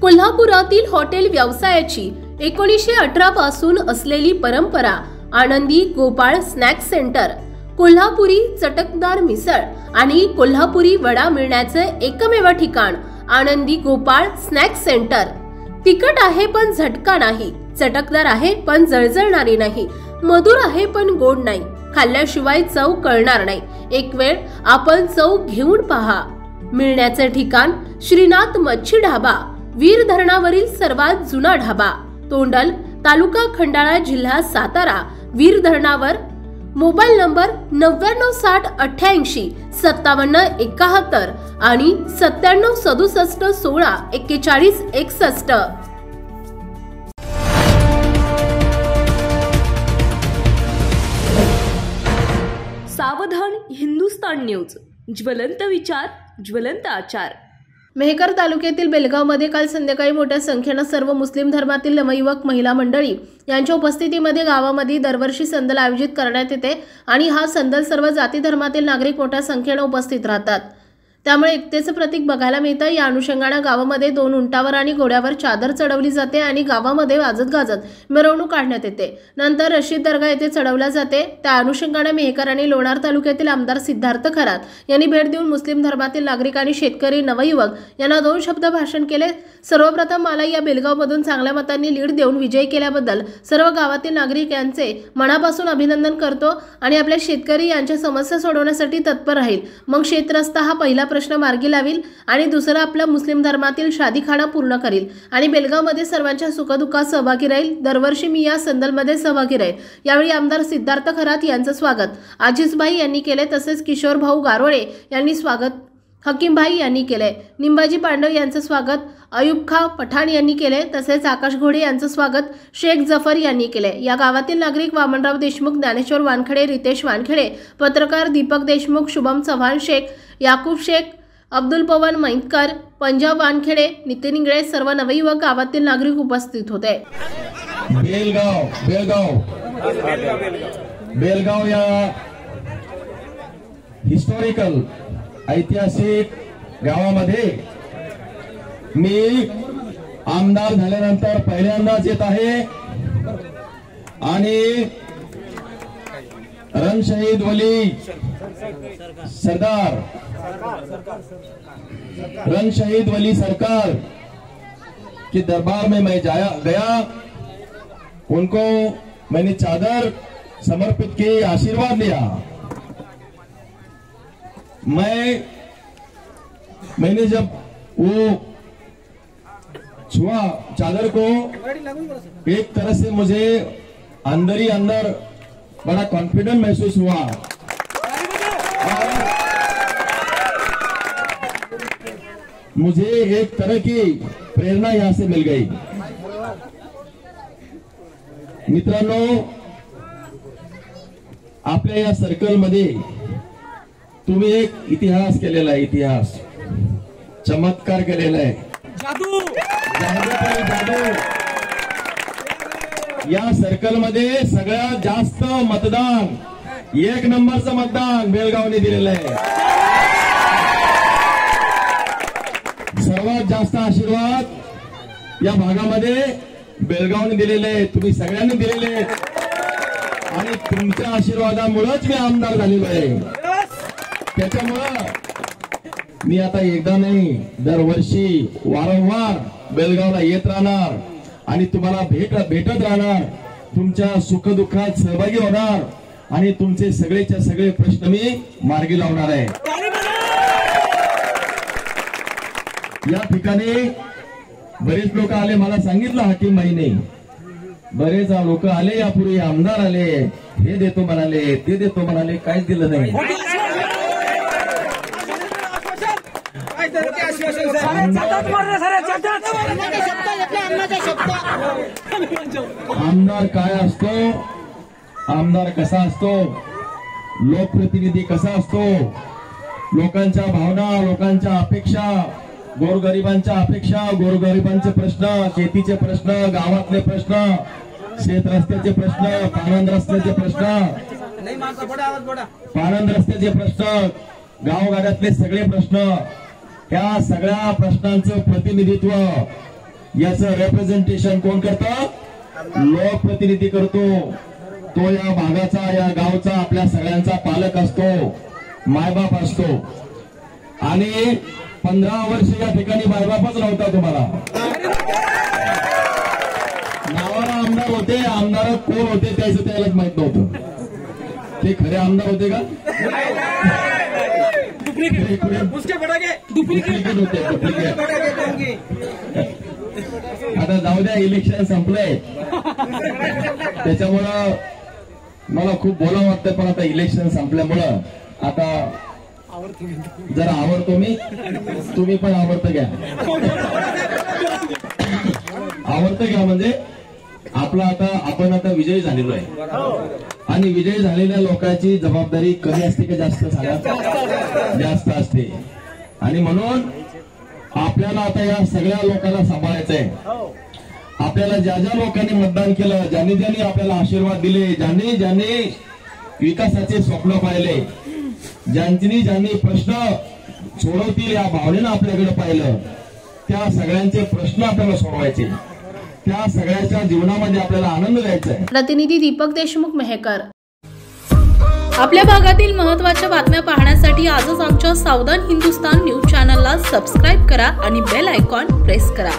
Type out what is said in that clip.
कोल्हापुरातील हॉटेल व्यवसायाची 1918 पासून असलेली परंपरा आनंदी गोपाळ स्नॅक्स सेंटर, कोल्हापुरी चटकदार मिसळ आणि कोल्हापुरी वडा मिळण्याचे एकमेव ठिकाण आनंदी गोपाळ स्नॅक्स सेंटर। तिखट आहे पण झटका नाही, चटकदार आहे पण जळजळणारी नाही, मधुर आहे पण गोड नाही, खाल्ल्याशिवाय चव कळणार नाही। एक वेळ आपण चव घेऊन पहा। मिळण्याचे ठिकाण श्रीनाथ मच्छी ढाबा, वीर धरणावरील सर्वात जुना ढाबा, तोंडल, तालुका खंडाळा, जिल्हा सातारा। वीर धरणावर। मोबाईल नंबर 9978855771 आणि 9767164161। सावधान हिंदुस्तान न्यूज, ज्वलंत विचार, ज्वलंत आचार। मेहकर तालुक्यातील बेलगावमध्ये काल संध्याकाळी मोठ्या संख्येने सर्व मुस्लिम धर्मातील नवयुवक महिला मंडळी यांच्या उपस्थितीमध्ये गावामध्ये दरवर्षी संदल आयोजित करण्यात येते आणि हा संदल सर्व जाती धर्मातील नागरिक मोठ्या संख्येने उपस्थित राहतात, त्यामुळे एकतेचे प्रतीक बघायला मिळतं। या अनुषंगाने गावामध्ये 2 उंटावर आणि घोड्यावर चादर चढवली जाते आणि गावामध्ये वाजत गाजत मिरवणूक काढण्यात येते। नंतर रशीद दर्गा येथे चढवल्या जाते। त्या अनुषंगाने मेहकर आणि लोणार तालुक्यातील आमदार सिद्धार्थ खरात यांनी भेट देऊन मुस्लिम धर्मातील नागरिक आणि शेतकरी नवयुवक यांना 2 शब्द भाषण केले। सर्वप्रथम मला या बेलगावमधून चांगल्या मतांनी लीड देऊन विजयी केल्याबद्दल सर्व गावातील नागरिक यांचे मनापासून अभिनंदन करतो आणि आपल्या शेतकरी यांच्या समस्या सोडवण्यासाठी तत्पर राहील। मग शेतरस्ता हा पहिला प्रश्न मार्गी लावील आणि दुसरा आपला मुस्लिम धर्मातील शादीखाना पूर्ण करील आणि बेलगावमध्ये सर्वांच्या सुखदुःखात सहभागी राहील। दरवर्षी मी या संदलमध्ये सहभागी राहील। यावेळी आमदार सिद्धार्थ खरात यांचं स्वागत आजिजभाई यांनी केले, तसेच किशोर भाऊ गारोळे यांनी स्वागत हकीमभाई यांनी केले, निंबाजी पांडव यांचं स्वागत अयूब खा पठाण यांनी केले, तसेच आकाश घोडे यांचं स्वागत शेख जफर यांनी केले। या गावातील नागरिक वामनराव देशमुख, ज्ञानेश्वर वानखेडे, रितेश वानखेडे, पत्रकार दीपक देशमुख, शुभम चव्हाण शेख, याकूब शेख, अब्दुल पवन मैंदकर, पंजाब वानखेडे, नितीन इंगळे सर्व नवयुवक गावातील नागरिक उपस्थित होते। बेलगाव या हिस्टॉरिकल ऐतिहासिक गावामध्ये मी आमदार झाल्यानंतर पहिल्यांदाच येत आहे आणि रन शहीद वली सरदार, रन शहीद वली सरकार के दरबार में मैं गया, उनको मैंने चादर समर्पित की, आशीर्वाद लिया। मैंने जब वो छुआ चादर को, एक तरह से मुझे अंदर ही अंदर बड़ा कॉन्फिडेंट महसूस हुआ और मुझे एक तरह की प्रेरणा यहां से मिल गई। मित्रांनो, आपल्या या सर्कल मध्ये तुम्ही एक इतिहास केलेला आहे, इतिहास चमत्कार केलेला आहे, जादू। या सर्कल मध्ये सगळ्यात जास्त मतदान, 1 नंबरचं मतदान बेलगावने दिलेलं आहे। सर्वात जास्त आशीर्वाद या भागामध्ये बेलगावने दिलेले आहे, तुम्ही सगळ्यांनी दिलेले आहेत आणि तुमच्या आशीर्वादामुळेच मी आमदार झालेलो आहे। त्याच्यामुळं मी आता एकदा नाही, दरवर्षी वारंवार बेलगावला येत राहणार आणि तुम्हाला भेटत राहणार, तुमच्या सुखदुःखात सहभागी होणार आणि तुमचे सगळेच्या सगळे प्रश्न मी मार्गी लावणार आहे। या ठिकाणी बरेच लोक आले, मला सांगितलं हकीमबाईने, बरेच लोक आले यापूर्वी, आमदार आले, हे देतो म्हणाले, ते देतो म्हणाले, काहीच दिलं नाही। आमदार काय असतो, आमदार कसा असतो, लोकप्रतिनिधी कसा असतो, लोकांच्या भावना, लोकांच्या अपेक्षा, गोरगरिबांच्या अपेक्षा, गोरगरिबांचे प्रश्न, शेतीचे प्रश्न, गावातले प्रश्न, शेत रस्त्याचे प्रश्न, पाणंद रस्त्याचे प्रश्न, गावगाड्यातले सगळे प्रश्न, त्या सगळ्या प्रश्नांचं प्रतिनिधित्व याचं रिप्रेझेंटेशन कोण करतं? लोकप्रतिनिधी करतो. तो या भागाचा, या गावचा, आपल्या सगळ्यांचा पालक असतो, मायबाप असतो. आणि 15 वर्ष या ठिकाणी मायबापच नव्हता तुम्हाला. नावाला आमदार होते, आमदार कोण होते त्याचं त्यालाच माहित नव्हतं. ते खरे आमदार होते का? डुप्लिकेट होते, डुप्लिकेट. आता जाऊ द्या, इलेक्शन संपलंय त्याच्यामुळं मला खूप बोलावं वाटतं. पण आता इलेक्शन संपल्यामुळं आता जरा आवडतो मी, तुम्ही पण आवडतं घ्या. आवडतं घ्या म्हणजे आपला आपण आता विजयी झालेलो आहे. आणि विजयी झालेल्या लोकांची जबाबदारी कमी असते का जास्त? सांगा. जास्त असते. आणि म्हणून आपल्याला आता या सगळ्या लोकांना सांभाळायचंय. आपल्याला ज्या ज्या लोकांनी मतदान केलं, ज्यांनी ज्यांनी आपल्याला आशीर्वाद दिले, ज्यांनी ज्यांनी विकासाचे स्वप्न पाहिले, ज्यांनी प्रश्न सोडवतील या भावनेनं आपल्याकडे पाहिलं, त्या सगळ्यांचे प्रश्न आपल्याला सोडवायचे. त्या सगळ्याच्या जीवनामध्ये आपल्याला आनंद द्यायचा आहे. प्रतिनिधी दीपक देशमुख, मेहकर. आपल्या भागातील महत्त्वाच्या बातम्या पाहण्यासाठी आजच आमच्या सावधान हिंदुस्तान न्यूज चॅनलला सबस्क्राईब करा आणि बेल आयकॉन प्रेस करा.